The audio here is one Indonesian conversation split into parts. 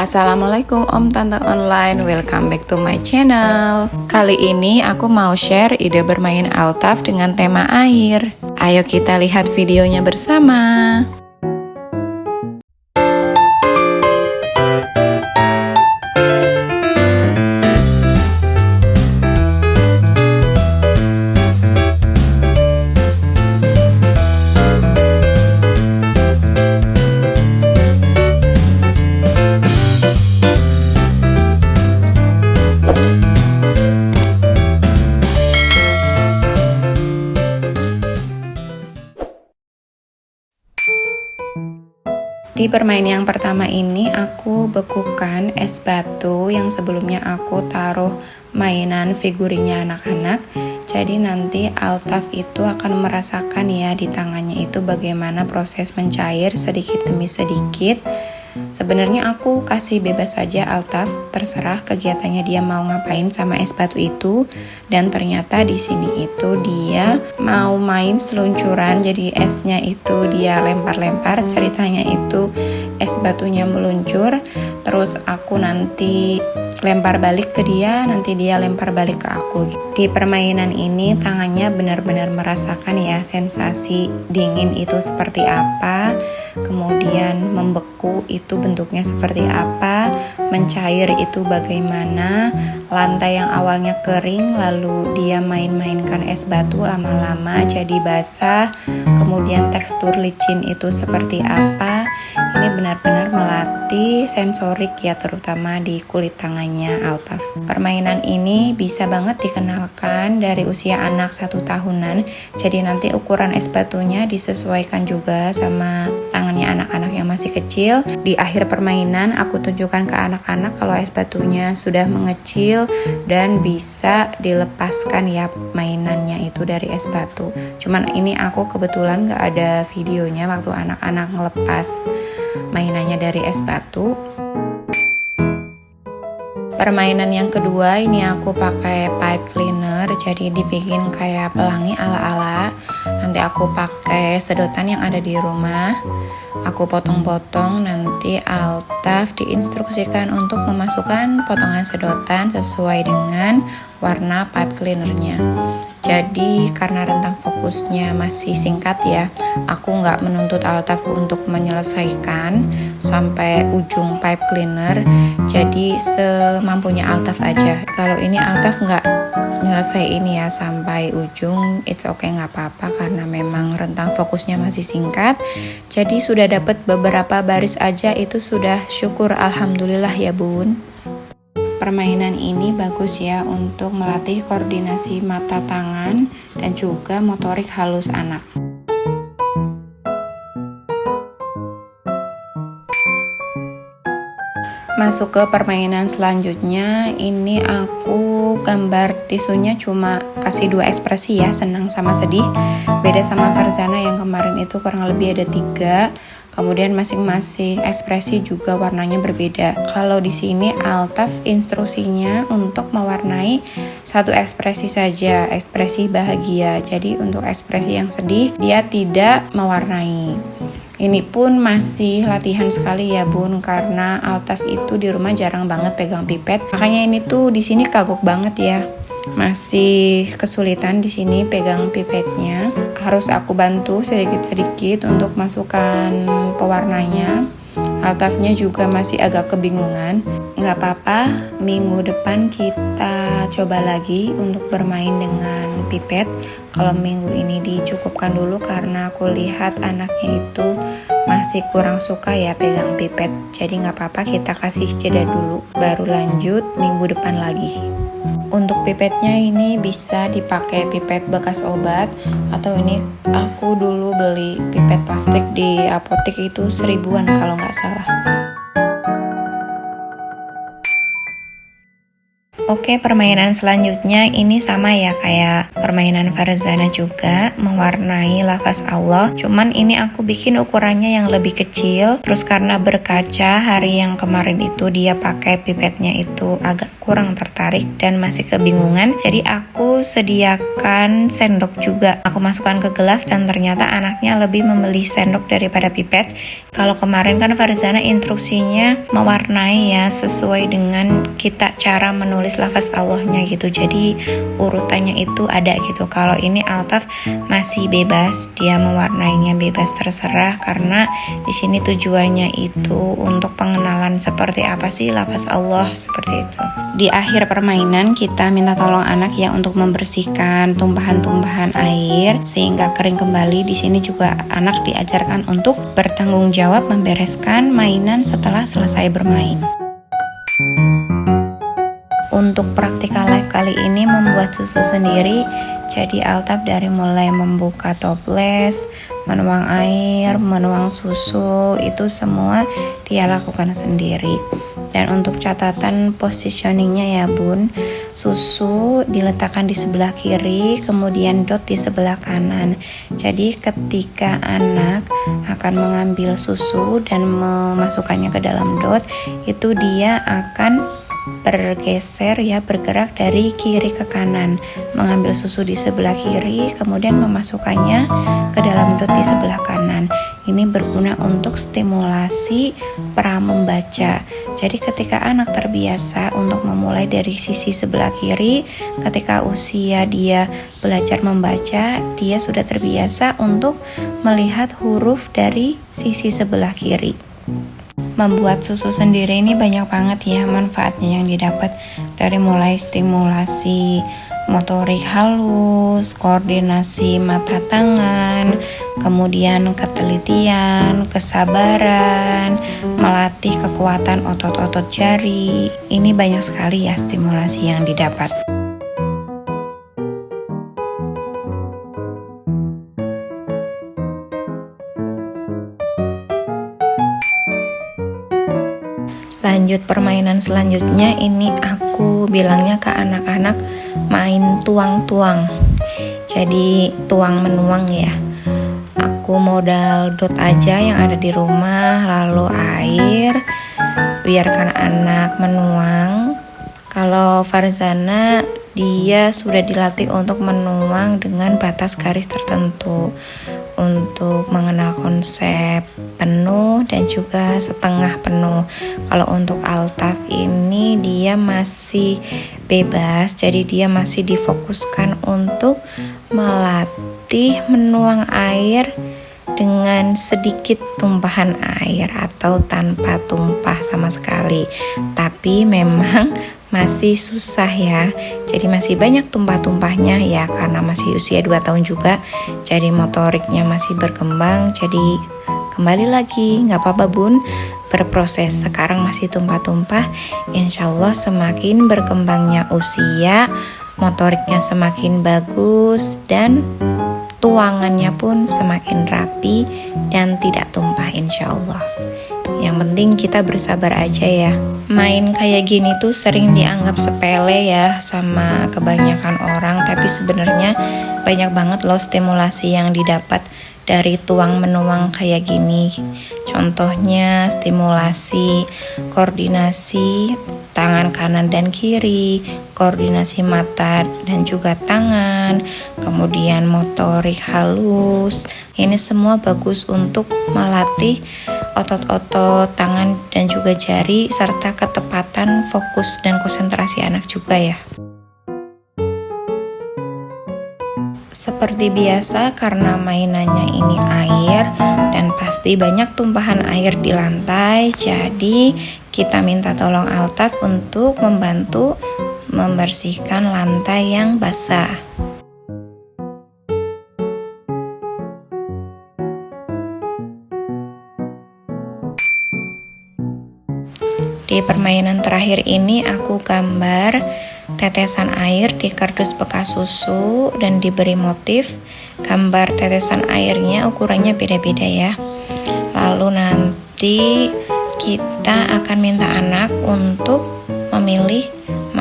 Assalamualaikum Om Tante Online, welcome back to my channel. Kali ini aku mau share ide bermain Altaf dengan tema air. Ayo kita lihat videonya bersama. Di permainan yang pertama ini aku bekukan es batu yang sebelumnya aku taruh mainan figurinnya anak-anak. Jadi nanti Altaf itu akan merasakan ya di tangannya itu bagaimana proses mencair sedikit demi sedikit. Sebenarnya aku kasih bebas saja Altaf, terserah kegiatannya dia mau ngapain sama es batu itu. Dan ternyata di sini itu dia mau main seluncuran, jadi esnya itu dia lempar-lempar. Ceritanya itu es batunya meluncur, terus aku nanti lempar balik ke dia, nanti dia lempar balik ke aku. Di permainan ini tangannya benar-benar merasakan ya sensasi dingin itu seperti apa, kemudian membeku itu bentuknya seperti apa, mencair itu bagaimana, lantai yang awalnya kering lalu dia main-mainkan es batu lama-lama jadi basah, kemudian tekstur licin itu seperti apa. Ini benar-benar melatih sensorik ya, terutama di kulit tangannya Altaf. Permainan ini bisa banget dikenalkan dari usia anak 1 tahunan, jadi nanti ukuran es batunya disesuaikan juga sama tangannya anak-anak yang masih kecil. Di akhir permainan aku tunjukkan ke anak-anak kalau es batunya sudah mengecil dan bisa dilepaskan ya mainannya itu dari es batu. Cuman ini aku kebetulan gak ada videonya waktu anak-anak ngelepas mainannya dari es batu. Permainan yang kedua ini aku pakai pipe cleaner, jadi dibikin kayak pelangi ala-ala. Nanti aku pakai sedotan yang ada di rumah, aku potong-potong. Nanti Altaf diinstruksikan untuk memasukkan potongan sedotan sesuai dengan warna pipe cleanernya. Jadi karena rentang fokusnya masih singkat ya, aku nggak menuntut Altaf untuk menyelesaikan sampai ujung pipe cleaner. Jadi semampunya Altaf aja. Kalau ini Altaf nggak nyelesai ini ya sampai ujung, it's okay, nggak apa-apa karena memang rentang fokusnya masih singkat. Jadi sudah dapat beberapa baris aja itu sudah syukur alhamdulillah ya bun. Permainan ini bagus ya untuk melatih koordinasi mata tangan dan juga motorik halus anak. Masuk ke permainan selanjutnya, ini aku gambar tisunya cuma kasih 2 ekspresi ya, senang sama sedih. Beda sama Farzana yang kemarin itu kurang lebih ada 3. Kemudian masing-masing ekspresi juga warnanya berbeda. Kalau di sini Altaf instruksinya untuk mewarnai 1 ekspresi saja, ekspresi bahagia. Jadi untuk ekspresi yang sedih dia tidak mewarnai. Ini pun masih latihan sekali ya bun, karena Altaf itu di rumah jarang banget pegang pipet. Makanya ini tuh di sini kagok banget ya. Masih kesulitan di sini pegang pipetnya. Harus aku bantu sedikit-sedikit untuk masukkan pewarnanya. Altafnya juga masih agak kebingungan. Nggak apa-apa, minggu depan kita coba lagi untuk bermain dengan pipet. Kalau minggu ini dicukupkan dulu karena aku lihat anaknya itu masih kurang suka ya pegang pipet. Jadi nggak apa-apa, kita kasih jeda dulu, baru lanjut minggu depan lagi. Untuk pipetnya ini bisa dipakai pipet bekas obat, atau ini aku dulu beli pipet plastik di apotek itu 1000-an kalau nggak salah. Oke, permainan selanjutnya ini sama ya kayak permainan Farzana juga, mewarnai lafaz Allah. Cuman ini aku bikin ukurannya yang lebih kecil. Terus karena berkaca hari yang kemarin itu dia pakai pipetnya itu agak kurang tertarik dan masih kebingungan. Jadi aku sediakan sendok juga. Aku masukkan ke gelas dan ternyata anaknya lebih memilih sendok daripada pipet. Kalau kemarin kan Farzana instruksinya mewarnai ya sesuai dengan kita cara menulis lafaz Allahnya gitu, jadi urutannya itu ada gitu. Kalau ini Altaf masih bebas, dia mewarnainya bebas terserah karena di sini tujuannya itu untuk pengenalan seperti apa sih lafaz Allah seperti itu. Di akhir permainan kita minta tolong anak ya untuk membersihkan tumpahan-tumpahan air sehingga kering kembali. Di sini juga anak diajarkan untuk bertanggung jawab membereskan mainan setelah selesai bermain. Untuk praktikal live kali ini membuat susu sendiri. Jadi Altaf dari mulai membuka toples, menuang air, menuang susu, itu semua dia lakukan sendiri. Dan untuk catatan positioningnya ya bun, susu diletakkan di sebelah kiri, kemudian dot di sebelah kanan. Jadi ketika anak akan mengambil susu dan memasukkannya ke dalam dot, itu dia akan bergeser ya, bergerak dari kiri ke kanan, mengambil susu di sebelah kiri kemudian memasukkannya ke dalam dot di sebelah kanan. Ini berguna untuk stimulasi pra membaca. Jadi ketika anak terbiasa untuk memulai dari sisi sebelah kiri, ketika usia dia belajar membaca, dia sudah terbiasa untuk melihat huruf dari sisi sebelah kiri. Membuat susu sendiri ini banyak banget ya manfaatnya yang didapat, dari mulai stimulasi motorik halus, koordinasi mata tangan, kemudian ketelitian, kesabaran, melatih kekuatan otot-otot jari. Ini banyak sekali ya stimulasi yang didapat. Lanjut permainan selanjutnya, ini aku bilangnya ke anak-anak main tuang-tuang. Jadi tuang menuang ya. Aku modal dot aja yang ada di rumah, lalu air, biarkan anak menuang. Kalau Farzana dia sudah dilatih untuk menuang dengan batas garis tertentu untuk mengenal konsep penuh dan juga setengah penuh. Kalau untuk Altaf ini dia masih bebas, jadi dia masih difokuskan untuk melatih menuang air dengan sedikit tumpahan air atau tanpa tumpah sama sekali. Tapi memang masih susah ya, jadi masih banyak tumpah-tumpahnya ya karena masih usia 2 tahun juga, jadi motoriknya masih berkembang. Jadi kembali lagi, gak apa-apa bun, berproses. Sekarang masih tumpah-tumpah, insya Allah semakin berkembangnya usia, motoriknya semakin bagus dan tuangannya pun semakin rapi dan tidak tumpah insya Allah. Yang penting kita bersabar aja ya. Main kayak gini tuh sering dianggap sepele ya sama kebanyakan orang, tapi sebenarnya banyak banget loh stimulasi yang didapat dari tuang menuang kayak gini. Contohnya stimulasi koordinasi tangan kanan dan kiri, koordinasi mata dan juga tangan, kemudian motorik halus. Ini semua bagus untuk melatih otot-otot tangan dan juga jari serta ketepatan fokus dan konsentrasi anak juga ya. Seperti biasa karena mainannya ini air dan pasti banyak tumpahan air di lantai, jadi kita minta tolong Altaf untuk membantu membersihkan lantai yang basah. Di permainan terakhir ini aku gambar tetesan air di kardus bekas susu dan diberi motif gambar tetesan airnya, ukurannya beda-beda ya. Lalu nanti kita akan minta anak untuk memilih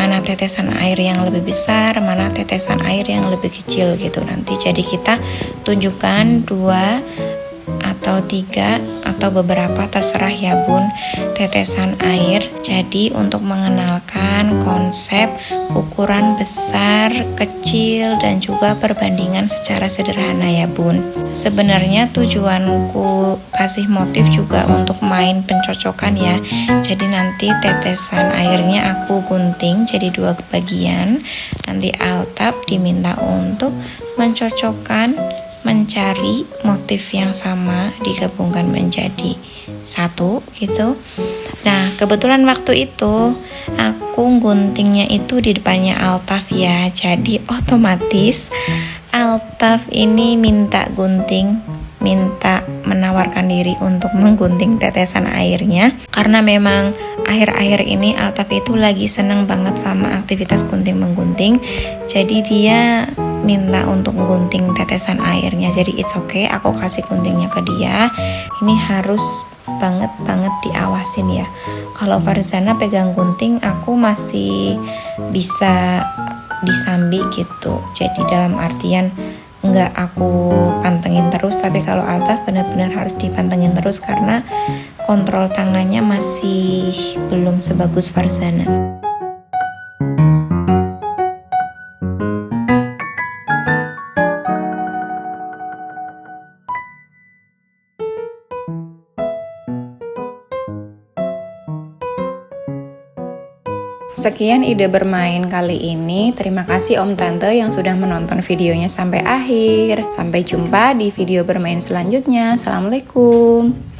mana tetesan air yang lebih besar, mana tetesan air yang lebih kecil gitu nanti. Jadi kita tunjukkan 2 atau 3 atau beberapa, terserah ya bun, tetesan air. Jadi untuk mengenalkan konsep ukuran besar, kecil, dan juga perbandingan secara sederhana ya bun. Sebenarnya tujuanku kasih motif juga untuk main pencocokan ya. Jadi nanti tetesan airnya aku gunting jadi 2 bagian. Nanti Altaf diminta untuk mencocokkan, mencari motif yang sama digabungkan menjadi satu gitu. Nah kebetulan waktu itu aku guntingnya itu di depannya Altaf ya, jadi otomatis Altaf ini minta menawarkan diri untuk menggunting tetesan airnya, karena memang akhir-akhir ini Altaf itu lagi seneng banget sama aktivitas gunting-menggunting. Jadi dia minta untuk gunting tetesan airnya, jadi it's okay, aku kasih guntingnya ke dia. Ini harus banget diawasin ya. Kalau Farzana pegang gunting, aku masih bisa disambi gitu, jadi dalam artian nggak aku pantengin terus. Tapi kalau Altaf benar-benar harus dipantengin terus karena kontrol tangannya masih belum sebagus Farzana. Sekian ide bermain kali ini. Terima kasih Om Tante yang sudah menonton videonya sampai akhir. Sampai jumpa di video bermain selanjutnya. Assalamualaikum.